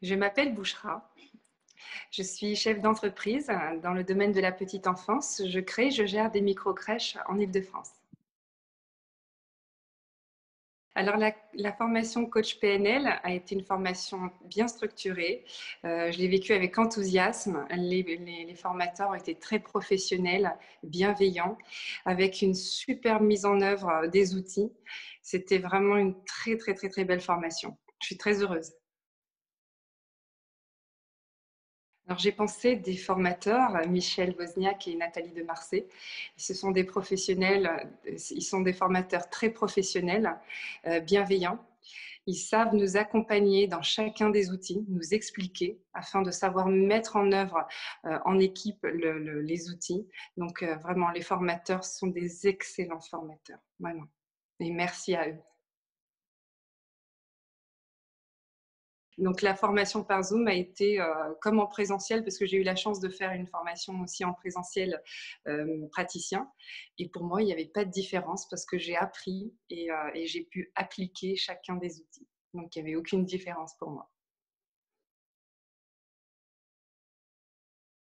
Je m'appelle Bouchra. Je suis chef d'entreprise dans le domaine de la petite enfance. Je crée, je gère des micro-crèches en Île-de-France. Alors, la formation coach PNL a été une formation bien structurée. Je l'ai vécue avec enthousiasme. Les formateurs ont été très professionnels, bienveillants, avec une super mise en œuvre des outils. C'était vraiment une très, très, très, très belle formation. Je suis très heureuse. Alors, j'ai pensé des formateurs, Michel Wozniak et Nathalie de Marsay. Ce sont des professionnels, ils sont des formateurs très professionnels, bienveillants. Ils savent nous accompagner dans chacun des outils, nous expliquer afin de savoir mettre en œuvre en équipe les outils. Donc, vraiment, les formateurs sont des excellents formateurs, vraiment. Et merci à eux. Donc la formation par Zoom a été comme en présentiel, parce que j'ai eu la chance de faire une formation aussi en présentiel praticien. Et pour moi, il n'y avait pas de différence parce que j'ai appris et j'ai pu appliquer chacun des outils. Donc il n'y avait aucune différence pour moi.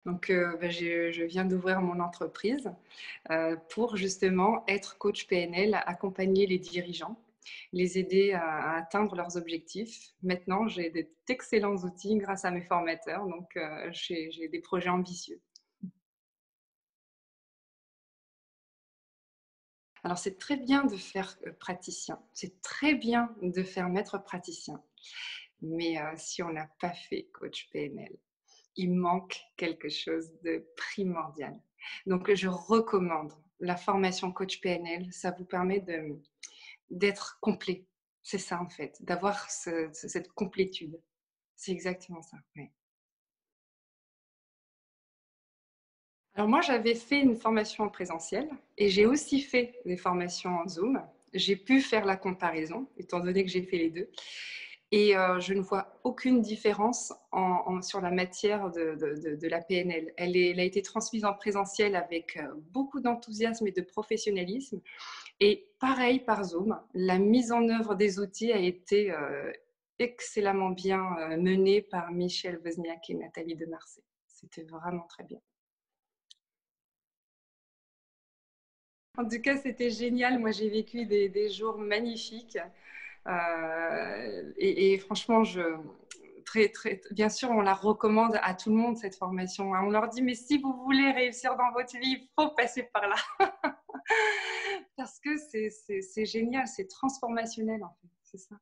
Donc je viens d'ouvrir mon entreprise pour justement être coach PNL, accompagner les dirigeants, les aider à atteindre leurs objectifs. Maintenant, j'ai d'excellents outils grâce à mes formateurs, donc j'ai des projets ambitieux. Alors, c'est très bien de faire praticien, c'est très bien de faire maître praticien, mais si on n'a pas fait coach PNL, il manque quelque chose de primordial. Donc, je recommande la formation coach PNL. Ça vous permet d'être complet. C'est ça, en fait, d'avoir cette complétude. C'est exactement ça, oui. Alors moi, j'avais fait une formation en présentiel et j'ai aussi fait des formations en Zoom. J'ai pu faire la comparaison, étant donné que j'ai fait les deux. Et je ne vois aucune différence sur la matière de la PNL. Elle a été transmise en présentiel avec beaucoup d'enthousiasme et de professionnalisme. Et pareil par Zoom, la mise en œuvre des outils a été excellemment bien menée par Michel Wozniak et Nathalie de Marsay. C'était vraiment très bien. En tout cas, c'était génial. Moi, j'ai vécu des jours magnifiques. Et franchement, bien sûr, on la recommande à tout le monde, cette formation, hein. On leur dit, mais si vous voulez réussir dans votre vie, il faut passer par là. Parce que c'est génial, c'est transformationnel, en fait. C'est ça.